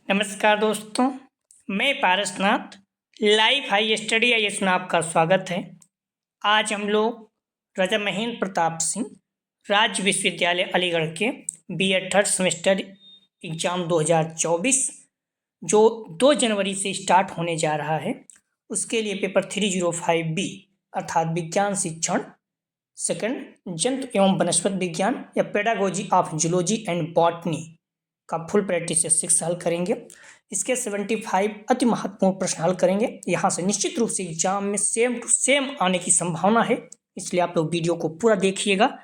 नमस्कार दोस्तों, मैं Parasnath life high study IAS में आपका स्वागत है। आज हम लोग राजा महेंद्र प्रताप सिंह राज्य विश्वविद्यालय अलीगढ़ के बीएड थर्ड सेमेस्टर एग्जाम 2024 जो 2 जनवरी से स्टार्ट होने जा रहा है, उसके लिए पेपर 305B अर्थात विज्ञान शिक्षण सेकंड जंतु एवं वनस्पति विज्ञान या pedagogy of zoology and botany का फुल प्रैक्टिस से 6 हल करेंगे। इसके 75 अति महत्वपूर्ण प्रश्न हल करेंगे। यहाँ से निश्चित रूप से एग्जाम में सेम टू सेम आने की संभावना है, इसलिए आप लोग वीडियो को पूरा देखिएगा।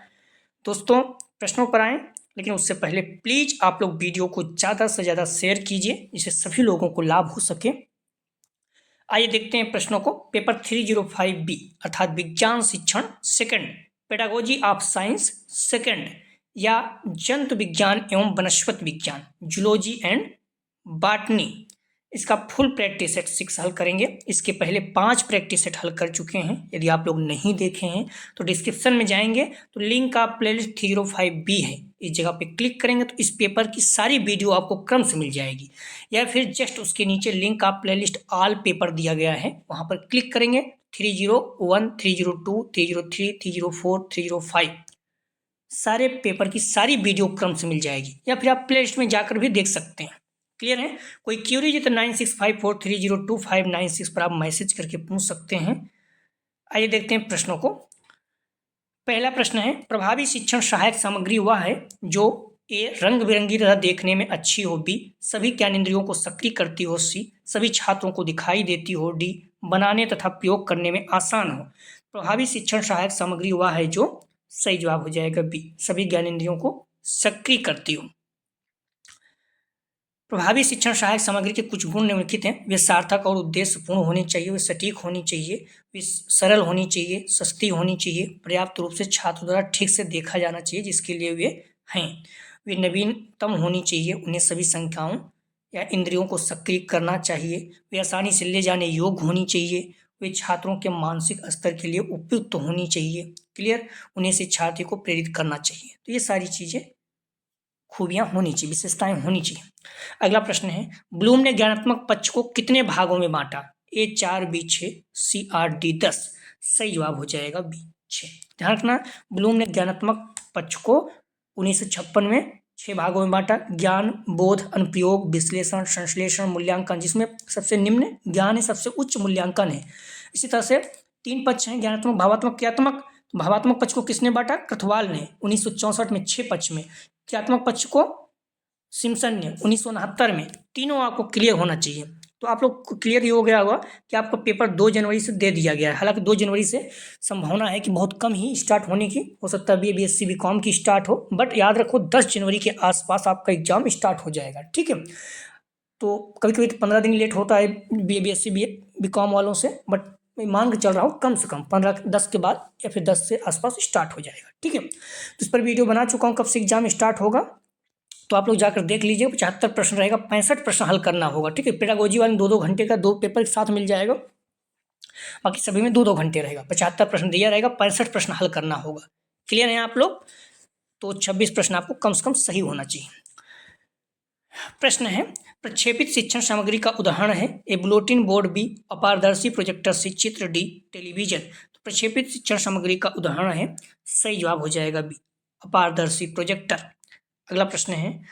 दोस्तों, प्रश्नों पर आएँ, लेकिन उससे पहले प्लीज आप लोग वीडियो को ज़्यादा से ज़्यादा शेयर कीजिए, जिससे सभी लोगों को लाभ हो सके। आइए देखते हैं प्रश्नों को। पेपर 305B अर्थात विज्ञान शिक्षण second pedagogy of science second या जंतु विज्ञान एवं वनस्पति विज्ञान जूलॉजी एंड बॉटनी, इसका फुल प्रैक्टिस सेट 6 हल करेंगे। इसके पहले 5 प्रैक्टिस सेट हल कर चुके हैं। यदि आप लोग नहीं देखे हैं तो डिस्क्रिप्शन में जाएंगे तो लिंक का प्लेलिस्ट 305B है, इस जगह पे क्लिक करेंगे तो इस पेपर की सारी वीडियो आपको क्रम से मिल जाएगी, या फिर जस्ट उसके नीचे लिंक का प्लेलिस्ट ऑल पेपर दिया गया है, वहाँ पर क्लिक करेंगे 301, 302, 303, 304, 305 सारे पेपर की सारी वीडियो क्रम से मिल जाएगी, या फिर आप प्ले लिस्ट में जाकर भी देख सकते हैं। क्लियर है? कोई क्यूरी है तो 9654302596 पर आप मैसेज करके पूछ सकते हैं। आइए देखते हैं प्रश्नों को। पहला प्रश्न है, प्रभावी शिक्षण सहायक सामग्री वह है जो ए रंग बिरंगी तथा देखने में अच्छी हो, बी सभी ज्ञानेंद्रियों को सक्रिय करती हो, सी सभी छात्रों को दिखाई देती हो, डी बनाने तथा प्रयोग करने में आसान हो। प्रभावी शिक्षण सहायक सामग्री वह है जो, सही जवाब हो जाएगा बी, सभी ज्ञानेंद्रियों को सक्रिय करती हो। प्रभावी शिक्षण सहायक सामग्री के कुछ गुण निम्नलिखित हैं। वे सार्थक और उद्देश्यपूर्ण होनी चाहिए, वे सटीक होनी चाहिए, वे सरल होनी चाहिए, सस्ती होनी चाहिए, पर्याप्त रूप से छात्र द्वारा ठीक से देखा जाना चाहिए जिसके लिए वे हैं, वे नवीनतम होनी चाहिए, उन्हें सभी संख्याओं या इंद्रियों को सक्रिय करना चाहिए, वे आसानी से ले जाने योग्य होनी चाहिए, वे छात्रों के मानसिक स्तर के लिए उपयुक्त होनी चाहिए। क्लियर? उन्हें शिक्षार्थी को प्रेरित करना चाहिए। तो ये सारी चीज़ें खूबियाँ होनी चाहिए, विशेषताएं होनी चाहिए। अगला प्रश्न है, ब्लूम ने ज्ञानात्मक पक्ष को कितने भागों में बांटा? ए 4, बी 6, सी 8, डी 10। सही जवाब हो जाएगा बी 6। ध्यान रखना, ब्लूम ने ज्ञानात्मक पक्ष को 1956 में 6 भागों में बांटा। ज्ञान, बोध, अनुप्रयोग, विश्लेषण, संश्लेषण, मूल्यांकन, जिसमें सबसे निम्न ज्ञान है, सबसे उच्च मूल्यांकन है। इसी तरह से 3 पक्ष हैं, ज्ञानात्मक, भावात्मक, क्रियात्मक। भावात्मक पक्ष को किसने बांटा? कृथवाल ने 1964 में 6 पक्ष में। क्रियात्मक पक्ष को सिम्पसन ने 1969 में। तीनों आपको क्लियर होना चाहिए। तो आप लोग को क्लियर ये हो गया होगा कि आपका पेपर 2 जनवरी से दे दिया गया है। हालांकि 2 जनवरी से संभावना है कि बहुत कम ही स्टार्ट होने की, हो सकता है BSc BCom की स्टार्ट हो, बट याद रखो 10 जनवरी के आसपास आपका एग्जाम स्टार्ट हो जाएगा। ठीक है? तो कभी कभी तो 15 दिन लेट होता है BSc BCom वालों से, बट मैं मान के चल रहा हूँ कम से कम 10 के बाद या फिर 10 से आसपास स्टार्ट हो जाएगा। ठीक है? तो इस पर वीडियो बना चुका हूँ कब से एग्जाम स्टार्ट होगा, तो आप लोग जाकर देख लीजिए। 75 प्रश्न रहेगा, 65 प्रश्न हल करना होगा। ठीक है? पेडागोजी वाले 2-2 घंटे का 2 पेपर एक साथ मिल जाएगा, बाकी सभी में 2-2 घंटे रहेगा। 75 प्रश्न दिया रहेगा, 65 प्रश्न हल करना होगा। क्लियर है आप लोग? तो 26 प्रश्न आपको कम से कम सही होना चाहिए। प्रश्न है, प्रक्षेपित शिक्षण सामग्री का उदाहरण है ए बुलेटिन बोर्ड, बी अपारदर्शी प्रोजेक्टर, सी चित्र, डी टेलीविजन। तो प्रक्षेपित शिक्षण सामग्री का उदाहरण है, सही जवाब हो जाएगा बी अपारदर्शी प्रोजेक्टर। अगला प्रश्न है,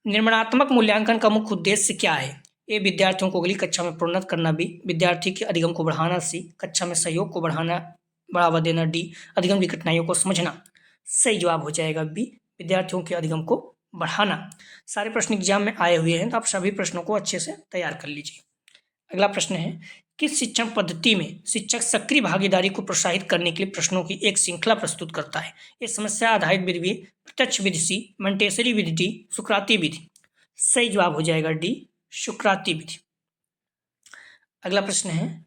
निर्माणात्मक मूल्यांकन का मुख्य उद्देश्य क्या है? ए विद्यार्थियों को अगली कक्षा में प्रोन्नत करना, बी विद्यार्थी के अधिगम को बढ़ाना, सी कक्षा में सहयोग को बढ़ावा देना, डी अधिगम की कठिनाइयों को समझना। सही जवाब हो जाएगा बी विद्यार्थियों के अधिगम को बढ़ाना। सारे प्रश्न एग्जाम में आए हुए हैं, तो आप सभी प्रश्नों को अच्छे से तैयार कर लीजिए। अगला प्रश्न है, किस शिक्षण पद्धति में शिक्षक सक्रिय भागीदारी को प्रोत्साहित करने के लिए प्रश्नों की एक श्रृंखला प्रस्तुत करता है? ये समस्या आधारित विधि, प्रत्यक्ष विधि, सी मंटेसरी विधि, डी सुकराती विधि। सही जवाब हो जाएगा डी सुकराती विधि। अगला प्रश्न है,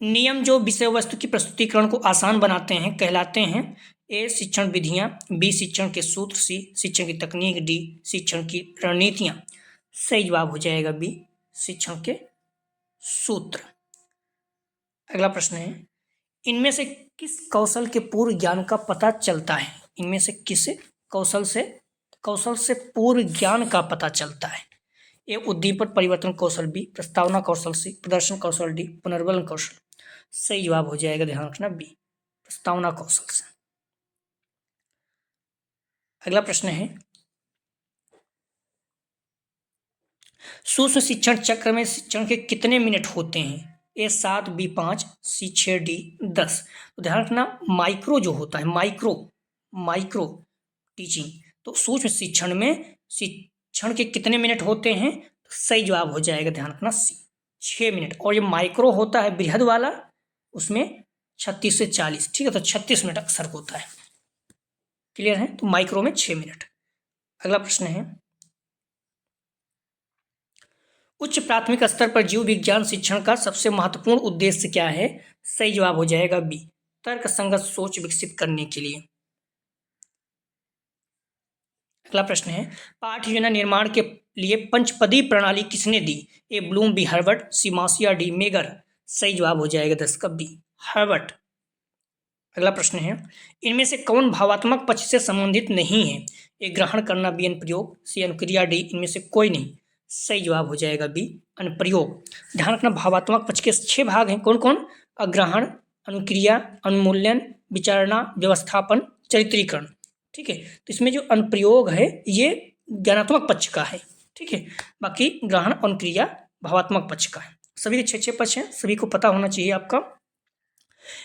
नियम जो विषय वस्तु की प्रस्तुतिकरण को आसान बनाते हैं कहलाते हैं? ए शिक्षण विधियां, बी शिक्षण के सूत्र, सी शिक्षण की तकनीक, डी शिक्षण की रणनीतियां। सही जवाब हो जाएगा बी शिक्षण के सूत्र। अगला प्रश्न है, इनमें से किस कौशल के पूर्व ज्ञान का पता चलता है? इनमें से किस कौशल से पूर्व ज्ञान का पता चलता है? ए उद्दीपन परिवर्तन कौशल, बी प्रस्तावना कौशल, सी प्रदर्शन कौशल, डी पुनर्बलन कौशल। सही जवाब हो जाएगा, ध्यान रखना, बी प्रस्तावना कौशल से। अगला प्रश्न है, सूक्ष्म शिक्षण चक्र में शिक्षण के कितने मिनट होते हैं? ए 7, बी 5, सी 6, डी 10। तो ध्यान रखना, माइक्रो जो होता है, माइक्रो टीचिंग, तो सूक्ष्म शिक्षण में शिक्षण के कितने मिनट होते हैं? तो सही जवाब हो जाएगा, ध्यान रखना, सी 6 मिनट। और ये माइक्रो होता है बृहद वाला, उसमें 36 से 40, ठीक है, तो 36 मिनट अक्सर होता है। क्लियर है? तो माइक्रो में 6 मिनट। अगला प्रश्न है, उच्च प्राथमिक स्तर पर जीव विज्ञान शिक्षण का सबसे महत्वपूर्ण उद्देश्य क्या है? सही जवाब हो जाएगा, बी तर्क संगत सोच विकसित करने के लिए। अगला प्रश्न है, पाठ्य योजना निर्माण के लिए पंचपदी प्रणाली किसने दी? ए ब्लूम, बी हर्बर्ट, सी मासिया, डी मेगर। सही जवाब हो जाएगा 10 का बी हर्बर्ट। अगला प्रश्न है, इनमें से कौन भावात्मक पक्ष से संबंधित नहीं है? ए ग्रहण करना, बी अनुप्रयोग, सी अनुक्रिया, डी इनमें से कोई नहीं। सही जवाब हो जाएगा बी अनुप्रयोग। ध्यान रखना, भावात्मक पक्ष के 6 भाग हैं, कौन कौन? अग्रहण, अनुक्रिया, अनुमूल्यन, विचारणा, व्यवस्थापन, चरित्रीकरण। ठीक है, तो इसमें जो अनुप्रयोग है ये ज्ञानात्मक पक्ष का है, ठीक है, बाकी ग्रहण, अनुक्रिया भावात्मक पक्ष का है। सभी के 6 पक्ष हैं, सभी को पता होना चाहिए आपका।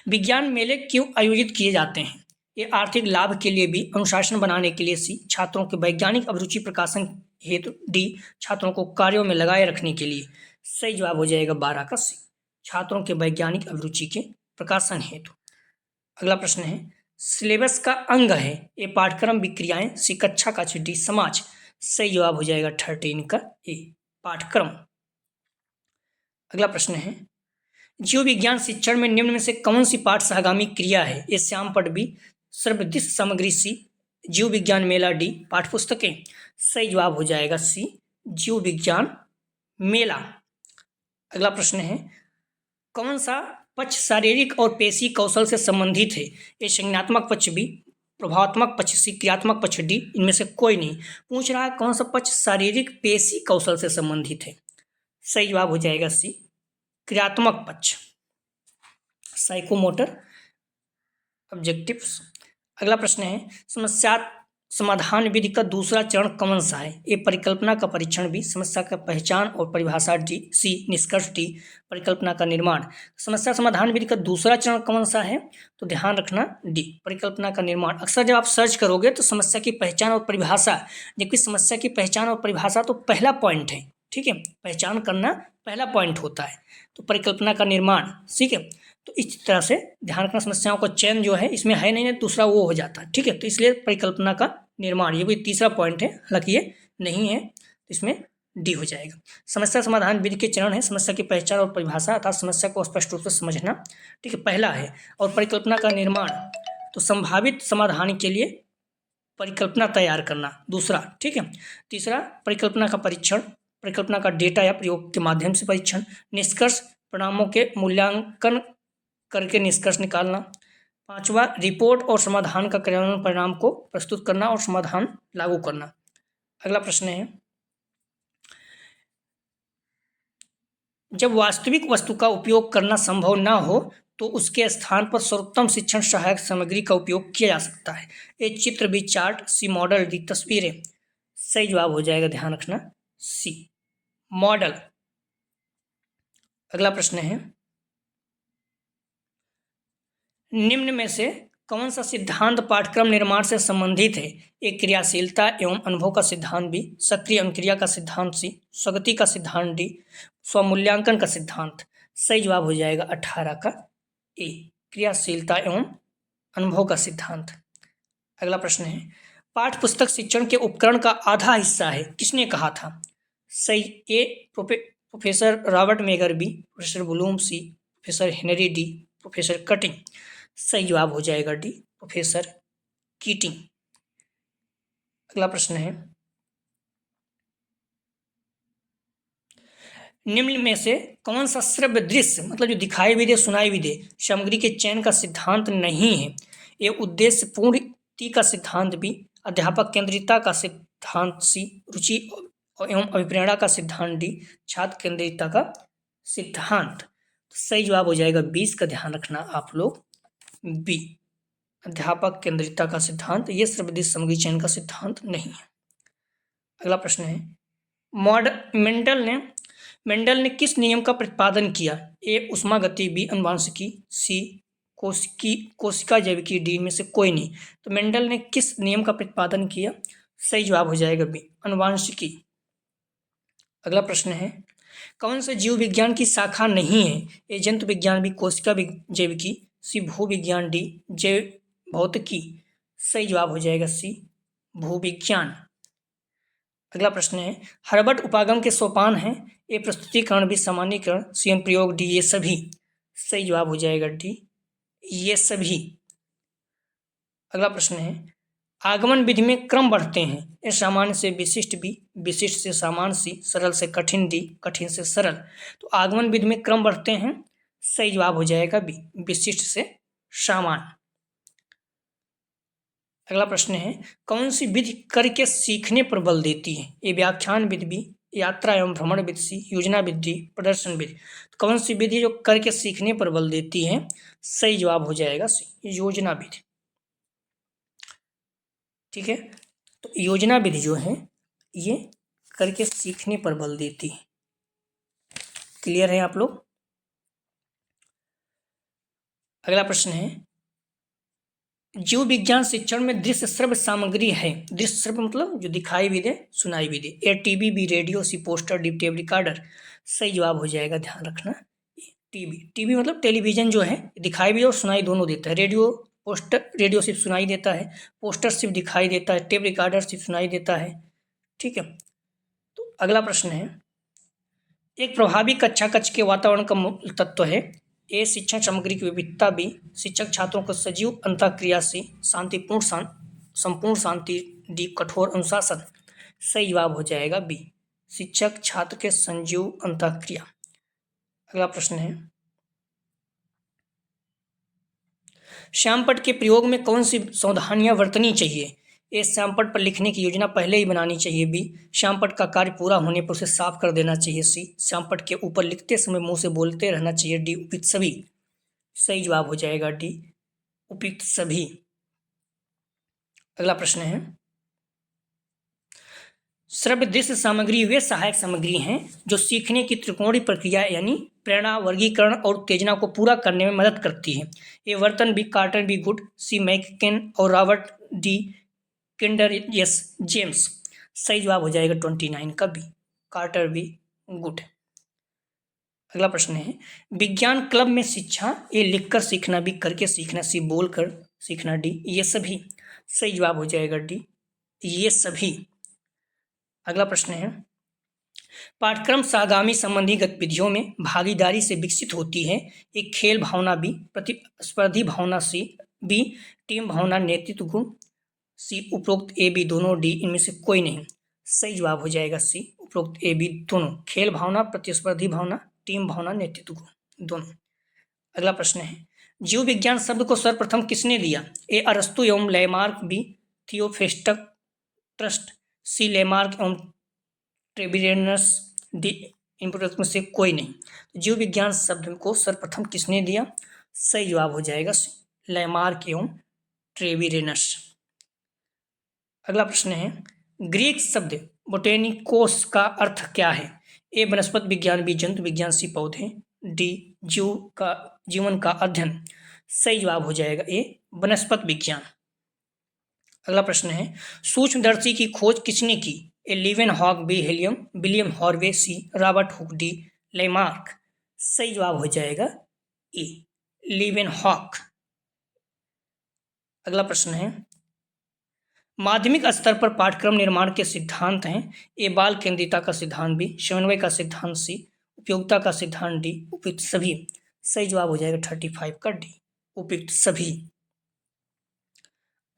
विज्ञान मेले क्यों आयोजित किए जाते हैं? ये आर्थिक लाभ के लिए, भी अनुशासन बनाने के लिए, सी छात्रों के वैज्ञानिक अभिरुचि प्रकाशन हेतु, डी छात्रों को कार्यों में लगाए रखने के लिए। सही जवाब हो जाएगा 12 का सी छात्रों के वैज्ञानिक अभिरुचि के प्रकाशन हेतु। अगला प्रश्न है, सिलेबस का अंग है? ए पाठ्यक्रम, बी क्रियाएं, सी कक्षा का, डी समाज। सही जवाब हो जाएगा 13 का ए पाठ्यक्रम। अगला प्रश्न है, जीव विज्ञान शिक्षण में निम्न में से कौन सी पाठ सहगामी क्रिया है? ए श्यामपट्ट, बी सर्वदृश्य सामग्री, सी जीव विज्ञान मेला, डी पाठ्यपुस्तकें। सही जवाब हो जाएगा सी जीव विज्ञान मेला। अगला प्रश्न है, कौन सा पक्ष शारीरिक और पेशी कौशल से संबंधित है? ए संज्ञानात्मक पक्ष, बी प्रभावात्मक पक्ष, सी क्रियात्मक पक्ष, डी इनमें से कोई नहीं। पूछ रहा है कौन सा पक्ष शारीरिक पेशी कौशल से संबंधित है? सही जवाब हो जाएगा सी क्रियात्मक पक्ष, साइकोमोटर ऑब्जेक्टिव्स। अगला प्रश्न है, समस्या समाधान विधि का दूसरा चरण कौन सा है? ए परिकल्पना का परीक्षण, बी समस्या का पहचान और परिभाषा, डी सी निष्कर्ष, डी परिकल्पना का निर्माण। समस्या समाधान विधि का दूसरा चरण कौन सा है? तो ध्यान रखना, डी परिकल्पना का निर्माण। अक्सर जब आप सर्च करोगे तो समस्या की पहचान और परिभाषा, जबकि समस्या की पहचान और परिभाषा तो पहला पॉइंट है, ठीक है, पहचान करना पहला पॉइंट होता है, तो परिकल्पना का निर्माण, ठीक है। तो इस तरह से ध्यान रखना, समस्याओं का चयन जो है इसमें है नहीं, दूसरा वो हो जाता है, ठीक है, तो इसलिए परिकल्पना का निर्माण ये भी तीसरा पॉइंट है, हालांकि ये नहीं है, इसमें डी हो जाएगा। समस्या समाधान विधि के चरण है, समस्या की पहचान और परिभाषा अर्थात समस्या को स्पष्ट रूप से समझना, ठीक है, पहला है। और परिकल्पना का निर्माण, तो संभावित समाधान के लिए परिकल्पना तैयार करना, दूसरा, ठीक है। तीसरा परिकल्पना का परीक्षण, परिकल्पना का डेटा या प्रयोग के माध्यम से परीक्षण। निष्कर्ष, परिणामों के मूल्यांकन करके निष्कर्ष निकालना। पांचवा रिपोर्ट और समाधान का क्रियान्वयन, परिणाम को प्रस्तुत करना और समाधान लागू करना। अगला प्रश्न है, जब वास्तविक वस्तु का उपयोग करना संभव न हो तो उसके स्थान पर सर्वोत्तम शिक्षण सहायक सामग्री का उपयोग किया जा सकता है। ए चित्र, बी चार्ट, सी मॉडल, डी तस्वीरें। सही जवाब हो जाएगा, ध्यान रखना, सी मॉडल। अगला प्रश्न है, निम्न में से कौन सा सिद्धांत पाठ्यक्रम निर्माण से संबंधित है? एक क्रियाशीलता एवं अनुभव का सिद्धांत, बी सक्रिय अनुक्रिया का सिद्धांत, सी स्वगति का सिद्धांत, डी स्वमूल्यांकन का सिद्धांत। सही जवाब हो जाएगा 18 का ए क्रियाशीलता एवं अनुभव का सिद्धांत। अगला प्रश्न है, पाठ्यपुस्तक शिक्षण के उपकरण का आधा हिस्सा है, किसने कहा था? सही A professor Robert Mager, B professor Bloom, C professor Henry, D professor Cutting. सही जवाब हो जाएगा डी प्रोफेसर कीटिंग। अगला प्रश्न है, निम्न में से कौन सा श्रव्य दृश्य, मतलब जो दिखाई भी दे सुनाई भी दे, सामग्री के चयन का सिद्धांत नहीं है? ये उद्देश्य पूर्ति का सिद्धांत, बी अध्यापक केंद्रितता का सिद्धांत, सी रुचि एवं अभिप्रेरणा का सिद्धांत डी, छात्र केंद्रितता का सिद्धांत। तो सही जवाब हो जाएगा 20 का ध्यान रखना आप लोग, बी, अध्यापक केंद्रितता का सिद्धांत। ये सर्वदेश सामग्री चयन का सिद्धांत नहीं है। अगला प्रश्न है, मेंडल ने किस नियम का प्रतिपादन किया? ए, ऊष्मागति, बी, अनुवांशिकी, सी, कोशिका जैविकी, डी में से कोई नहीं। तो मेंडल ने किस नियम का प्रतिपादन किया? सही जवाब हो जाएगा बी, अनुवांशिकी। अगला प्रश्न है, कौन से जीव विज्ञान की शाखा नहीं है? ए, जंतु विज्ञान, बी, कोशिका जैविकी, सी, भूविज्ञान, डी, जैव भौतिकी। सही जवाब हो जाएगा सी, भूविज्ञान। अगला प्रश्न है, हर्बट उपागम के सोपान हैं? ए, प्रस्तुतीकरण, बी, सामान्यीकरण, सी, अनुप्रयोग, डी, ये सभी। सही जवाब हो जाएगा डी, ये सभी। अगला प्रश्न है, आगमन विधि में क्रम बढ़ते हैं? ए, सामान्य से विशिष्ट, बी, विशिष्ट से सामान्य, सी, सरल से कठिन, डी, कठिन से सरल। तो आगमन विधि में क्रम बढ़ते हैं। सही जवाब हो जाएगा बी, विशिष्ट से सामान्य। अगला प्रश्न है, कौन सी विधि करके सीखने पर बल देती है? ए, व्याख्यान विधि, बी, यात्रा एवं भ्रमण विधि, सी, योजना विधि, प्रदर्शन विधि। तो कौन सी विधि जो करके सीखने पर बल देती है? सही जवाब हो जाएगा सी, योजना विधि। ठीक है, तो योजना विधि जो है ये करके सीखने पर बल देती है। क्लियर है आप लोग? अगला प्रश्न है, जीव विज्ञान शिक्षण में दृश्य श्रव्य सामग्री है? दृश्य श्रव्य मतलब जो दिखाई भी दे, सुनाई भी दे। ए, टीवी, बी, रेडियो, सी, पोस्टर, डी, टेप रिकॉर्डर। सही जवाब हो जाएगा, ध्यान रखना, टीवी मतलब टेलीविजन जो है दिखाई भी और सुनाई दोनों देता है। रेडियो सिर्फ सुनाई देता है, पोस्टर सिर्फ दिखाई देता है, टेप रिकॉर्डर सिर्फ सुनाई देता है। ठीक है, तो अगला प्रश्न है, एक प्रभावी कक्षा कक्ष के वातावरण का मूल तत्व है? ए, शिक्षण सामग्री की विविधता, बी, शिक्षक छात्रों को सजीव अंतःक्रिया से शांतिपूर्ण संपूर्ण शांति, डी, कठोर अनुशासन। सही जवाब हो जाएगा बी, शिक्षक छात्र के सजीव अंतःक्रिया। अगला प्रश्न है, श्यामपट्ट के प्रयोग में कौन सी सावधानियां बरतनी चाहिए? ए, श्यामपट्ट पर लिखने की योजना पहले ही बनानी चाहिए, बी, श्यामपट्ट का कार्य पूरा होने पर उसे साफ कर देना चाहिए, सी, श्यामपट्ट के ऊपर लिखते समय मुंह से बोलते रहना चाहिए, डी, उपयुक्त सभी। सही जवाब हो जाएगा डी, उपयुक्त सभी। अगला प्रश्न है, श्रव्य दृश्य सामग्री वे सहायक सामग्री हैं जो सीखने की त्रिकोणीय प्रक्रिया यानी प्रेरणा, वर्गीकरण और उत्तेजना को पूरा करने में मदद करती है। ए, वर्तन, बी, कार्टर, बी, गुड, सी, मैककेन और Robert, D, Kinder, yes, James. सही जवाब हो जाएगा 29 का बी, कार्टर, बी, गुड। अगला प्रश्न है, विज्ञान क्लब में शिक्षा? ए, लिखकर सीखना, बी, करके सीखना, सी, बोलकर सीखना, डी, ये सभी। सही जवाब हो जाएगा डी, ये सभी। अगला प्रश्न है, पाठ्यक्रम सागामी संबंधी गतिविधियों में भागीदारी से विकसित होती है? एक, खेल भावना, बी, प्रतिस्पर्धी भावना, सी, बी, टीम भावना, नेतृत्व गुण, सी, उपरोक्त ए, बी दोनों, डी, इनमें से कोई नहीं। सही जवाब हो जाएगा सी, उपरोक्त ए, बी दोनों, खेल भावना, प्रतिस्पर्धी भावना, टीम भावना, नेतृत्व गुण दोनों। अगला प्रश्न है, जीव विज्ञान शब्द को सर्वप्रथम किसने दिया? ए, अरस्तु एवं लेमार्क, बी, थियोफेस्टस ट्रस्ट, सी, लेमार्क एवं ट्रेबिरेनस, डी, इन में से कोई नहीं। जीव विज्ञान शब्द को सर्वप्रथम किसने दिया? सही जवाब हो जाएगा लेमार्क एवं ट्रेबिरेनस। अगला प्रश्न है, ग्रीक शब्द बोटेनिकोस का अर्थ क्या है? ए, वनस्पति विज्ञान, बी, जंतु विज्ञान, सी, पौधे, डी, जीवन का अध्ययन। सही जवाब हो जाएगा ए, वनस्पति विज्ञान। अगला प्रश्न है, सूक्ष्मदर्शी की खोज किसने की? ए, लीवेनहॉक, बी, विलियम हॉर्वे, सी, रॉबर्ट हुक, डी, लेमार्क। सही जवाब हो जाएगा ए, लीवेनहॉक। अगला प्रश्न है, माध्यमिक स्तर पर पाठ्यक्रम निर्माण के सिद्धांत हैं? ए, बाल केंद्रितता का सिद्धांत, बी, समन्वय का सिद्धांत, सी, उपयोगिता का सिद्धांत, डी, उपयुक्त सभी। सही जवाब हो जाएगा 35 का डी, उपयुक्त सभी।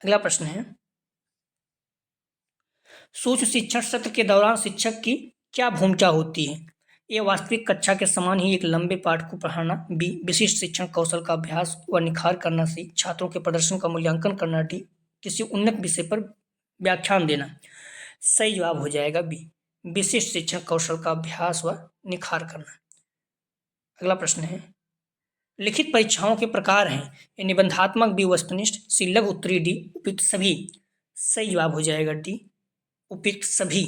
अगला प्रश्न है, सूक्ष्म शिक्षण सत्र के दौरान शिक्षक की क्या भूमिका होती है? ए, वास्तविक कक्षा के समान ही एक लंबे पाठ को पढ़ाना, बी, विशिष्ट शिक्षण कौशल का अभ्यास व निखार करना, सी, छात्रों के प्रदर्शन का मूल्यांकन करना, डी, किसी उन्नत विषय पर व्याख्यान देना। सही जवाब हो जाएगा बी, विशिष्ट शिक्षण कौशल का अभ्यास व निखार करना। अगला प्रश्न है, लिखित परीक्षाओं के प्रकार हैं ये निबंधात्मक बी, वस्तुनिष्ठ सी, लघु उत्तरीय डी, उपयुक्त सभी। सही जवाब हो जाएगा डी, उपयुक्त सभी।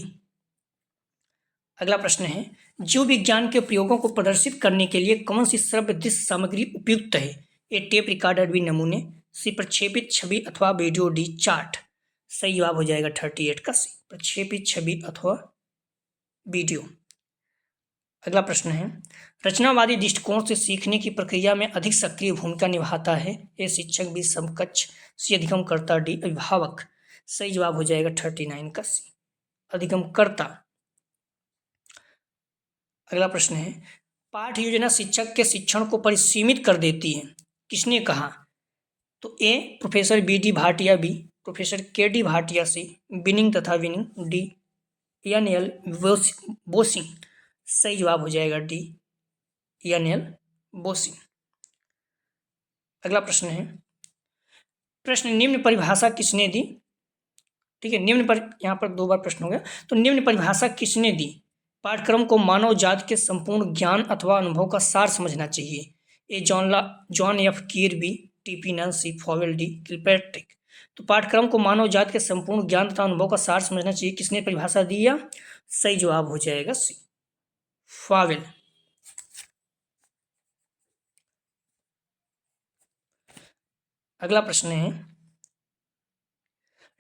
अगला प्रश्न है, जीव विज्ञान के प्रयोगों को प्रदर्शित करने के लिए कौन सी श्रव्य दृश्य सामग्री उपयुक्त है? ए टेप रिकॉर्डर, बी नमूने, सी प्रक्षेपित छवि अथवा वीडियो, डी चार्ट। सही जवाब हो जाएगा 38 का सी, प्रक्षेपित छवि अथवा वीडियो। अगला प्रश्न है, रचनावादी दृष्टिकोण से सीखने की प्रक्रिया में अधिक सक्रिय भूमिका निभाता है? ए शिक्षक, बी समकक्ष, सी अधिगमकर्ता, डी अभिभावक। सही जवाब हो जाएगा 39 का सी, अधिगमकर्ता। अगला प्रश्न है, पाठ योजना शिक्षक के शिक्षण को परिसीमित कर देती है, किसने कहा? तो A professor B D Bhatia, B professor K D Bhatia, C Binning तथा विनिंग, डी एन.एल. बोसिंग। सही जवाब हो जाएगा डी एन.एल. बोसिंग। अगला प्रश्न है, प्रश्न निम्न परिभाषा किसने दी? ठीक है, निम्न पर यहाँ पर 2 बार प्रश्न हो गया। तो निम्न परिभाषा किसने दी? पाठ्यक्रम को मानव जाति के संपूर्ण ज्ञान अथवा अनुभव का सार समझना चाहिए। ए जॉन एफ कीर, बी टी.पी. नन, सी फॉवेल, डी किलपैट्रिक। तो पाठ्यक्रम को मानव जाति के संपूर्ण ज्ञान तथा अनुभव का सार समझना चाहिए, किसने परिभाषा दी? या सही जवाब हो जाएगा सी, फॉवेल। अगला प्रश्न है,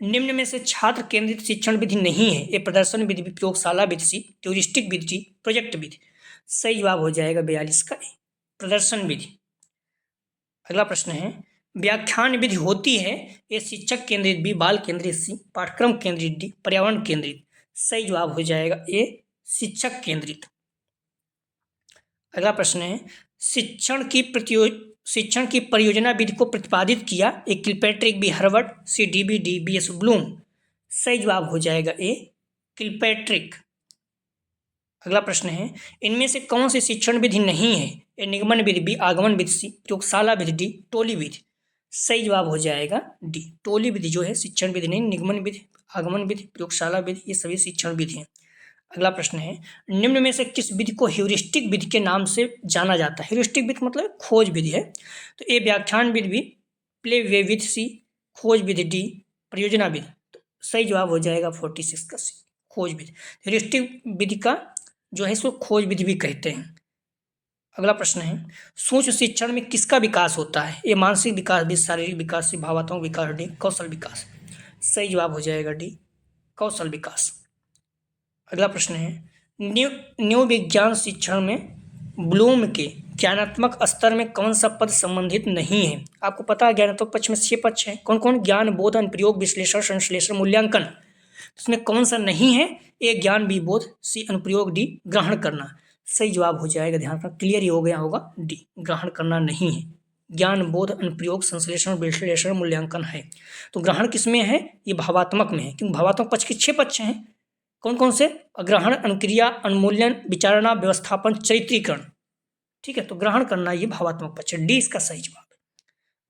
निम्न में से छात्र केंद्रित शिक्षण विधि नहीं है? ये प्रदर्शन विधि, प्रयोगशाला विधि, सी ट्यूरिस्टिक विधि, प्रोजेक्ट विधि। सही जवाब हो जाएगा 42 का ए, प्रदर्शन विधि। अगला प्रश्न है, व्याख्यान विधि होती है? ये शिक्षक केंद्रित, बी बाल केंद्रित, सी पाठ्यक्रम केंद्रित, डी पर्यावरण केंद्रित। सही जवाब हो जाएगा ए, शिक्षक केंद्रित। अगला प्रश्न है, शिक्षण की परियोजना विधि को प्रतिपादित किया? A Kilpatrick, B Harvard, C D B S Bloom. सही जवाब हो जाएगा ए, किलपैट्रिक। अगला प्रश्न है, इनमें से कौन सी शिक्षण विधि नहीं है? ए निगमन विधि, बी आगमन विधि, सी प्रयोगशाला विधि, डी टोली विधि। सही जवाब हो जाएगा डी, टोली विधि जो है शिक्षण विधि नहीं। निगमन विधि, आगमन विधि, प्रयोगशाला विधि ये सभी शिक्षण विधि हैं। अगला प्रश्न है, निम्न में से किस विधि को ह्यूरिस्टिक विधि के नाम से जाना जाता है? ह्यूरिस्टिक विधि मतलब खोज विधि है। तो ए व्याख्यान विधि, बी प्ले वे विधि, सी खोज विधि, डी परियोजना विधि। तो सही जवाब हो जाएगा 46 का सी, खोज विधि। ह्यूरिस्टिक विधि का जो है इसको खोज विधि भी कहते हैं। अगला प्रश्न है, सूक्ष्म शिक्षण में किसका विकास होता है? ए मानसिक विकास, बी शारीरिक विकास, सी भावात्मक विकास, डी कौशल विकास। सही जवाब हो जाएगा डी, कौशल विकास। अगला प्रश्न है, न्यू विज्ञान शिक्षण में ब्लूम के ज्ञानात्मक स्तर में कौन सा पद संबंधित नहीं है? आपको पता है ज्ञानात्मक पक्ष में 6 पक्ष हैं। कौन कौन? ज्ञान, बोध, अनुप्रयोग, विश्लेषण, संश्लेषण, मूल्यांकन। इसमें कौन सा नहीं है? ए ज्ञान, बी बोध, सी अनुप्रयोग, डी ग्रहण करना। सही जवाब हो जाएगा, ध्यान रखना, क्लियर ही हो गया होगा, डी ग्रहण करना नहीं है। ज्ञान, बोध, अनुप्रयोग, संश्लेषण, विश्लेषण, मूल्यांकन है। तो ग्रहण किसमें है? ये भावात्मक में है, क्योंकि भावात्मक पक्ष के 6 पक्ष हैं। कौन कौन से? ग्रहण, अनुक्रिया, अनुमूल्यन, विचारणा, व्यवस्थापन, चरित्रीकरण। ठीक है, तो ग्रहण करना ये भावात्मक पक्ष है, डी इसका सही जवाब है।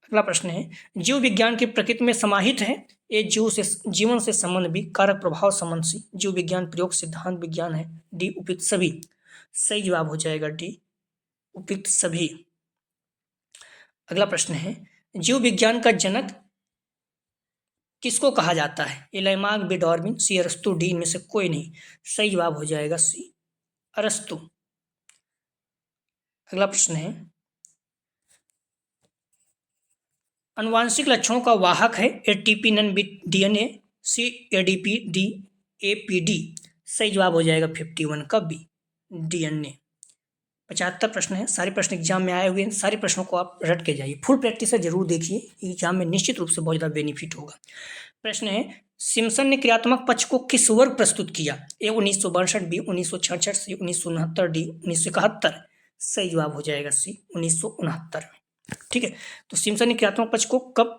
अगला प्रश्न है, जीव विज्ञान की प्रकृति में समाहित है? ए जीवन से संबंध, बी कारक प्रभाव संबंध, सी जीव विज्ञान प्रयोग सिद्धांत विज्ञान है, डी उपयुक्त सभी। सही जवाब हो जाएगा डी, उपयुक्त सभी। अगला प्रश्न है, जीव विज्ञान का जनक किसको कहा जाता है? ए लाइमार्क, बी डार्विन, सी अरस्तु, डी इनमें से कोई नहीं। सही जवाब हो जाएगा सी अरस्तु। अगला प्रश्न है, अनुवांशिक लक्षणों का वाहक है? ए टीपी नन, बी डीएनए, सी एडीपी, डी एपीडी। सही जवाब हो जाएगा 51 का बी, डीएनए। 75 प्रश्न है, सारे प्रश्न एग्जाम में आए हुए हैं, सारे प्रश्नों को आप रट के जाइए, फुल प्रैक्टिस से जरूर देखिए, एग्जाम में निश्चित रूप से बहुत ज़्यादा बेनिफिट होगा। प्रश्न है, सिम्पसन ने क्रियात्मक पक्ष को किस वर्ग प्रस्तुत किया? ए 1962, बी 1966, सी 1969, डी 1971। सही जवाब हो जाएगा सी 1969 में। ठीक है, तो सिम्पसन ने क्रियात्मक पक्ष को कब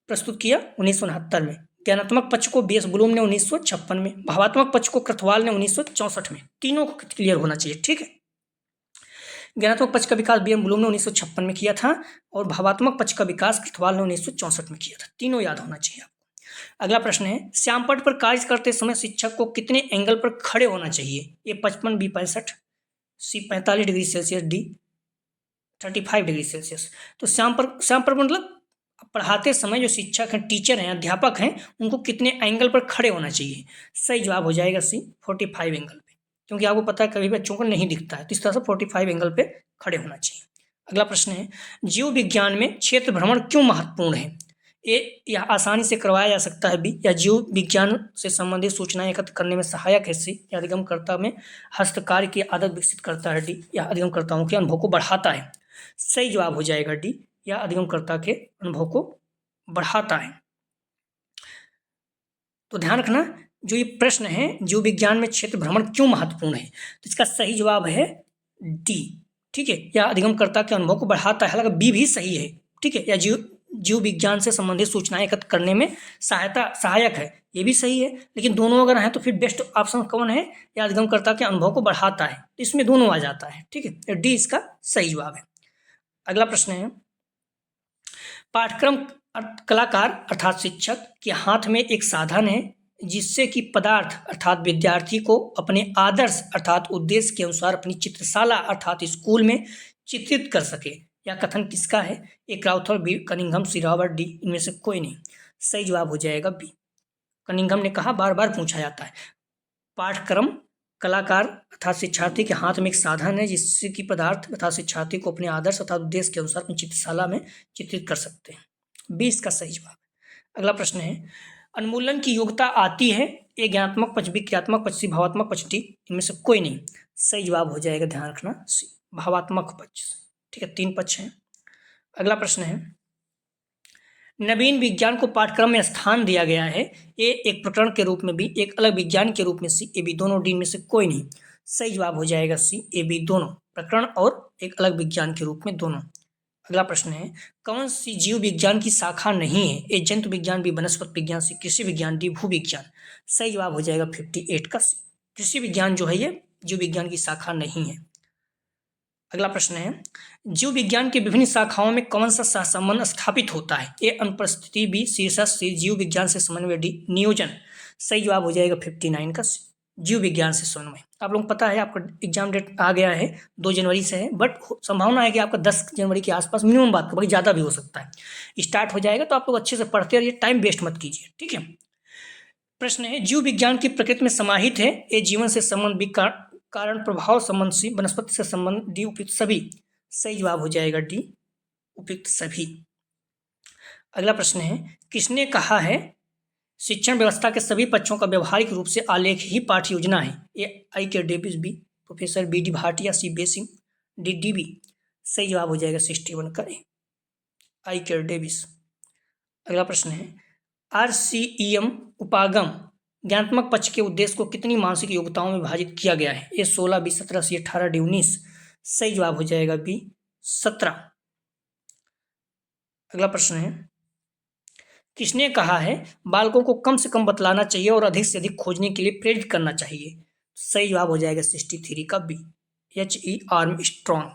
प्रस्तुत किया? 1969 में। ज्ञानात्मक पक्ष को बी.एस. ब्लूम ने 1956 में, भावात्मक पक्ष को कृथवाल ने 1964 में। तीनों को क्लियर होना चाहिए। ठीक है, ज्ञानात्मक पक्ष का विकास बी.एम. ब्लूम ने 1956 में किया था और भावात्मक पक्ष का विकास कृथवाल ने 1964 में किया था। तीनों याद होना चाहिए आपको। अगला प्रश्न है, श्यामपट्ट पर कार्य करते समय शिक्षक को कितने एंगल पर खड़े होना चाहिए? ए 55, बी 65, सी 45 degree Celsius, D 35 degree Celsius. तो श्याम पर मतलब पढ़ाते समय जो शिक्षक हैं, टीचर हैं, अध्यापक हैं, उनको कितने एंगल पर खड़े होना चाहिए? सही जवाब हो जाएगा सी 45 एंगल पे, क्योंकि आपको पता है कभी बच्चों को नहीं दिखता है, तो इस तरह से 45 एंगल पे खड़े होना चाहिए। अगला प्रश्न है, जीव विज्ञान में क्षेत्र भ्रमण क्यों महत्वपूर्ण है? ए, यह आसानी से करवाया जा सकता है, बी, या जीव विज्ञान से संबंधित सूचनाएं एकत्र करने में सहायक है, सी, या अधिगमकर्ता में हस्तकार्य की आदत विकसित करता है, डी, या अधिगमकर्ताओं के अनुभव को बढ़ाता है। सही जवाब हो जाएगा डी, या अधिगमकर्ता के अनुभव को बढ़ाता है। तो ध्यान रखना, जो ये प्रश्न है जीव विज्ञान में क्षेत्र भ्रमण क्यों महत्वपूर्ण है, तो इसका सही जवाब है डी, ठीक है, या अधिगमकर्ता के अनुभव को बढ़ाता है। हालांकि बी भी सही है, ठीक है, या जीव विज्ञान से संबंधित सूचनाएं एकत्र करने में सहायक है, ये भी सही है, लेकिन दोनों अगर हैं तो फिर बेस्ट ऑप्शन कौन है? या अधिगमकर्ता के अनुभव को बढ़ाता है, तो इसमें दोनों आ जाता है, ठीक है, डी इसका सही जवाब है। अगला प्रश्न है, पाठ्यक्रम कलाकार अर्थात शिक्षक के हाथ में एक साधन है जिससे कि पदार्थ अर्थात विद्यार्थी को अपने आदर्श अर्थात उद्देश्य के अनुसार अपनी चित्रशाला अर्थात स्कूल में चित्रित कर सके। यह कथन किसका है? A Crowther, B Cunningham, C Robert, D इनमें से कोई नहीं। सही जवाब हो जाएगा बी, कनिंघम ने कहा, बार बार पूछा जाता है। पाठ्यक्रम कलाकार अर्थात शिक्षार्थी के हाथ में एक साधन है जिससे कि पदार्थ तथा शिक्षार्थी को अपने आदर्श अर्थात उद्देश्य के अनुसार अपनी चित्रशाला में चित्रित कर सकते हैं। बी इसका सही जवाब। अगला प्रश्न है, अनुमूलन की योग्यता आती है? ए ज्ञानात्मक पक्ष, बी क्रियात्मक पक्ष, सी भावात्मक पक्ष, डी इनमें से कोई नहीं। सही जवाब हो जाएगा, ध्यान रखना, सी भावात्मक पक्ष, ठीक है, 3 पक्ष हैं। अगला प्रश्न है, नवीन विज्ञान को पाठ्यक्रम में स्थान दिया गया है, ए एक प्रकरण के रूप में, बी एक अलग विज्ञान के रूप में, सी ए बी दोनों, डी में से कोई नहीं। सही जवाब हो जाएगा सी ए बी दोनों, प्रकरण और एक अलग विज्ञान के रूप में दोनों। अगला प्रश्न है, कौन सी जीव विज्ञान की शाखा नहीं है? ए जंतु विज्ञान, बी वनस्पति विज्ञान, सी कृषि विज्ञान, डी भूविज्ञान। सही जवाब हो जाएगा 58 का सी, कृषि विज्ञान जो है ये जीव विज्ञान की शाखा नहीं है। अगला प्रश्न है, जीव विज्ञान की विभिन्न शाखाओं में कौन सा सहसंबंध स्थापित होता है? ए अनुपस्थिति, बी शीर्षक, सी जीव विज्ञान से समन्वय, डी नियोजन। सही जवाब हो जाएगा 59 का सी, जीव विज्ञान से समन्वय। आप लोगों को पता है आपका एग्जाम डेट आ गया है 2 जनवरी से है, बट संभावना है कि आपका 10 जनवरी के आसपास मिनिमम बात का ज़्यादा भी हो सकता है स्टार्ट हो जाएगा, तो आप लोग अच्छे से पढ़ते रहिए, टाइम वेस्ट मत कीजिए, ठीक है। प्रश्न है, जीव विज्ञान की प्रकृति में समाहित है? ए जीवन से संबंध, बी कारण प्रभाव संबंध, सी वनस्पति से संबंध, डी उपयुक्त सभी। सही जवाब हो जाएगा डी उपयुक्त सभी। अगला प्रश्न है, किसने कहा है शिक्षण व्यवस्था के सभी पक्षों का व्यवहारिक रूप से आलेख ही पाठ्य योजना है? A I K Davis, B professor B D Bhatia, C Bossing, D D B. सही जवाब हो जाएगा 61 का ए, आई के डेविस। अगला प्रश्न है, RCEM उपागम ज्ञानात्मक पक्ष के उद्देश्य को कितनी मानसिक योग्यताओं में विभाजित किया गया है? ए 16, बी 17, सी 18, डी 19। सही जवाब हो जाएगा बी 17। अगला प्रश्न है, किसने कहा है बालकों को कम से कम बतलाना चाहिए और अधिक से अधिक खोजने के लिए प्रेरित करना चाहिए? सही जवाब हो जाएगा 63 का बी, HE आर्मस्ट्रॉन्ग।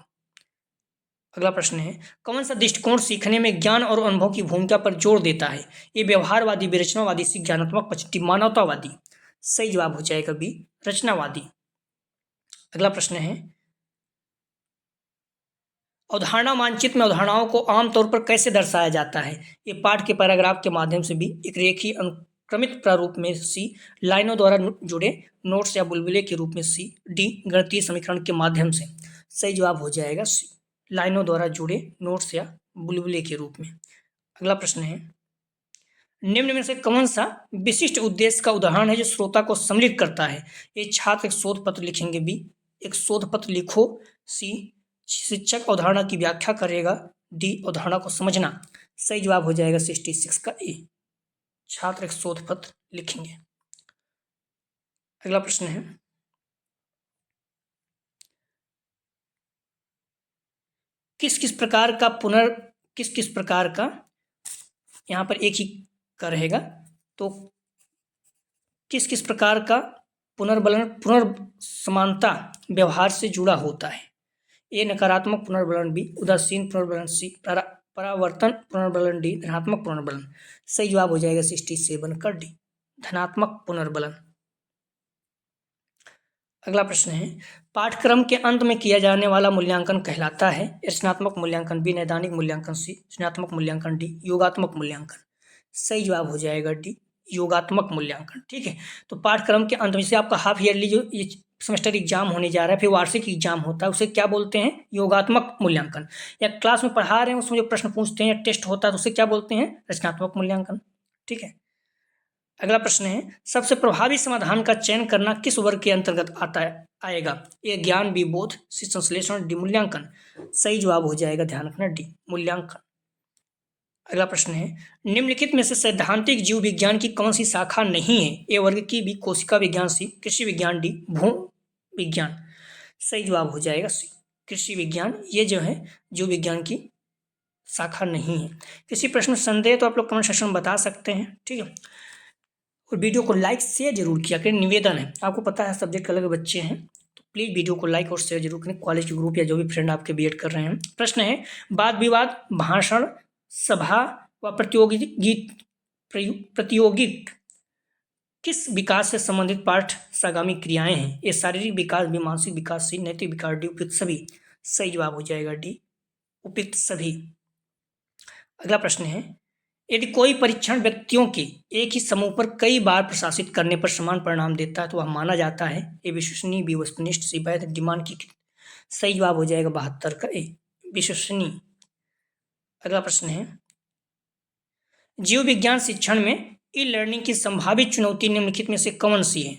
अगला प्रश्न है, कौन सा दृष्टिकोण सीखने में ज्ञान और अनुभव की भूमिका पर जोर देता है? ये व्यवहारवादी, विरचनावादी, सी ज्ञानात्मक पक्ष, डी मानवतावादी। सही जवाब हो जाएगा बी रचनावादी। अगला प्रश्न है, अवधारणा मानचित्र में अवधारणाओं को आमतौर पर कैसे दर्शाया जाता है? ये पाठ के पैराग्राफ के माध्यम से, बी एक रेखीय अनुक्रमित प्रारूप में, सी लाइनों द्वारा जुड़े नोट्स या बुलबुले के रूप में, सी डी गणितीय समीकरण के माध्यम से। सही जवाब हो जाएगा सी लाइनों द्वारा जुड़े नोट्स या बुलबुले के रूप में। अगला प्रश्न है, निम्न में से कौन सा विशिष्ट उद्देश्य का उदाहरण है जो श्रोता को सम्मिलित करता है? ये छात्र एक शोध पत्र लिखेंगे, बी एक शोध पत्र लिखो, सी शिक्षक अवधारणा की व्याख्या करेगा, डी अवधारणा को समझना। सही जवाब हो जाएगा 66 का ए, छात्र एक शोध पत्र लिखेंगे। अगला प्रश्न है, किस किस प्रकार का यहाँ पर एक ही का रहेगा, तो किस किस प्रकार का पुनर्समानता व्यवहार से जुड़ा होता है? ए नकारात्मक पुनर्वलन, बी उदासीन पुनर्वलन, सी परावर्तन पुनर्बलन डी, धनात्मक पुनर्बलन। सही जवाब हो जाएगा 67 का डी, धनात्मक पुनर्बलन। अगला प्रश्न है, पाठ्यक्रम के अंत में किया जाने वाला मूल्यांकन कहलाता है? रचनात्मक मूल्यांकन, बी नैदानिक मूल्यांकन, सी रचनात्मक मूल्यांकन, डी योगात्मक मूल्यांकन। सही जवाब हो जाएगा डी, योगात्मक मूल्यांकन। ठीक है, तो पाठ्यक्रम के अंत में से आपका हाफ ईयरली जो ये सेमेस्टर एग्जाम होने जा रहा है, फिर वार्षिक एग्जाम होता है, उसे क्या बोलते हैं? योगात्मक मूल्यांकन। या क्लास में पढ़ा रहे हैं उसमें जो प्रश्न पूछते हैं या टेस्ट होता है तो उसे क्या बोलते हैं? रचनात्मक मूल्यांकन। ठीक है, अगला प्रश्न है, सबसे प्रभावी समाधान का चयन करना किस वर्ग के अंतर्गत आएगा? ए ज्ञान, बी बोध, सी संश्लेषण, डी मूल्यांकन। सही जवाब हो जाएगा, ध्यान रखना, डी मूल्यांकन। अगला प्रश्न है, निम्नलिखित में से सैद्धांतिक जीव विज्ञान की कौन सी शाखा नहीं है? ए वर्ग की, बी कोशिका विज्ञान, सी कृषि विज्ञान, डी भू विज्ञान। सही जवाब हो जाएगा सी कृषि विज्ञान। ये जो है जीव विज्ञान की शाखा नहीं है। किसी प्रश्न में संदेह तो आप लोग कमेंट सेक्शन में बता सकते हैं। ठीक है, और वीडियो को लाइक शेयर जरूर किया करें, निवेदन है। आपको पता है सब्जेक्ट अलग बच्चे हैं तो प्लीज़ वीडियो को लाइक और शेयर जरूर करें, कॉलेज के ग्रुप या जो भी फ्रेंड आपके बीएड कर रहे हैं। प्रश्न है, वाद विवाद, भाषण, सभा व प्रतियोगिक किस विकास से संबंधित पाठ सागामी क्रियाएं हैं? ये शारीरिक विकास, भी मानसिक विकास, सी नैतिक विकास, डी उपयुक्त सभी। सही जवाब हो जाएगा डी उपयुक्त सभी। अगला प्रश्न है, यदि कोई परीक्षण व्यक्तियों के एक ही समूह पर कई बार प्रशासित करने पर समान परिणाम देता है तो वह माना जाता है? ए विश्वसनीय, बी वस्तुनिष्ठ, सी वैध, डी मानकीकृत। सही जवाब हो जाएगा 72 का ए विश्वसनीय। अगला प्रश्न है, जीव विज्ञान शिक्षण में ई लर्निंग की संभावित चुनौती निम्नलिखित में से कौन सी है?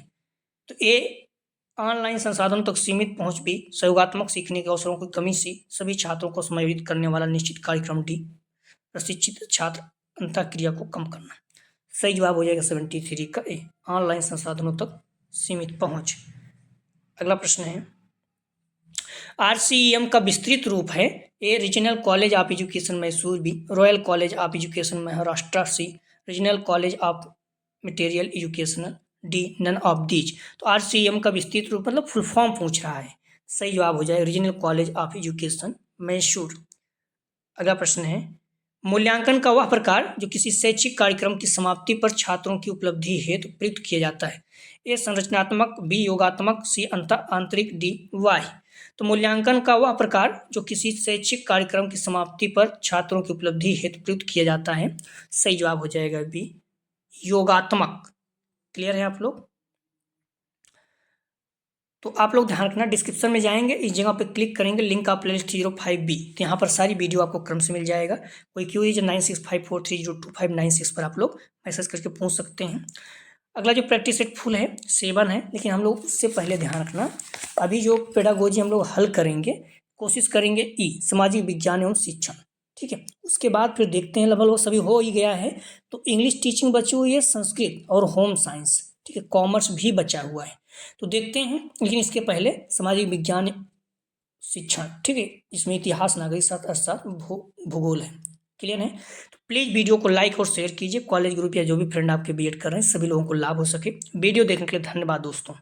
तो ए ऑनलाइन संसाधनों तक सीमित पहुंच, बी सहयोगात्मक सीखने के अवसरों की कमी, सी सभी छात्रों को समायोजित करने वाला निश्चित कार्यक्रम, डी प्रशिक्षित छात्र अंतःक्रिया को कम करना। सही जवाब हो जाएगा 73 का ए ऑनलाइन संसाधनों तक सीमित पहुंच। अगला प्रश्न है, RCEM का विस्तृत रूप है? A regional college of education Mysore, B royal college of education Maharashtra, C regional college of material education, D none of these. तो RCEM का विस्तृत रूप मतलब फुल फॉर्म पूछ रहा है। सही जवाब हो जाएगा regional college of education Mysore. अगला प्रश्न है, मूल्यांकन का वह प्रकार जो किसी शैक्षिक कार्यक्रम की समाप्ति पर छात्रों की उपलब्धि हेतु प्रयुक्त किया जाता है? ए संरचनात्मक, बी योगात्मक, सी आंतरिक, डी बाह्य। तो मूल्यांकन का वह प्रकार जो किसी शैक्षिक कार्यक्रम की समाप्ति पर छात्रों की उपलब्धि हेतु प्रयुक्त किया जाता है। सही जवाब हो जाएगा बी योगात्मक। क्लियर है आप लोग? तो आप लोग ध्यान रखना, डिस्क्रिप्शन में जाएंगे, इस जगह पे क्लिक करेंगे, लिंक ऑफ प्लेलिस्ट 05B, तो यहाँ पर सारी वीडियो आपको क्रम से मिल जाएगा। कोई क्यूरी जो 9654302596 पर आप लोग मैसेज करके पूछ सकते हैं। अगला जो प्रैक्टिस सेट फुल है 7 है, लेकिन हम लोग उससे पहले ध्यान रखना, अभी जो पेडागोजी हम लोग हल करेंगे, कोशिश करेंगे ई सामाजिक विज्ञान एवं शिक्षण। ठीक है, उसके बाद फिर देखते हैं, लगभग सभी हो ही गया है, तो इंग्लिश टीचिंग बची हुई है, संस्कृत और होम साइंस। ठीक है, कॉमर्स भी बचा हुआ है, तो देखते हैं। लेकिन इसके पहले सामाजिक विज्ञान शिक्षण, ठीक है, इसमें इतिहास, नागरिक शास्त्र, अर्थशास्त्र, भूगोल है। क्लियर है? तो प्लीज़ वीडियो को लाइक और शेयर कीजिए, कॉलेज ग्रुप या जो भी फ्रेंड आपके बीएड कर रहे हैं सभी लोगों को लाभ हो सके। वीडियो देखने के लिए धन्यवाद दोस्तों।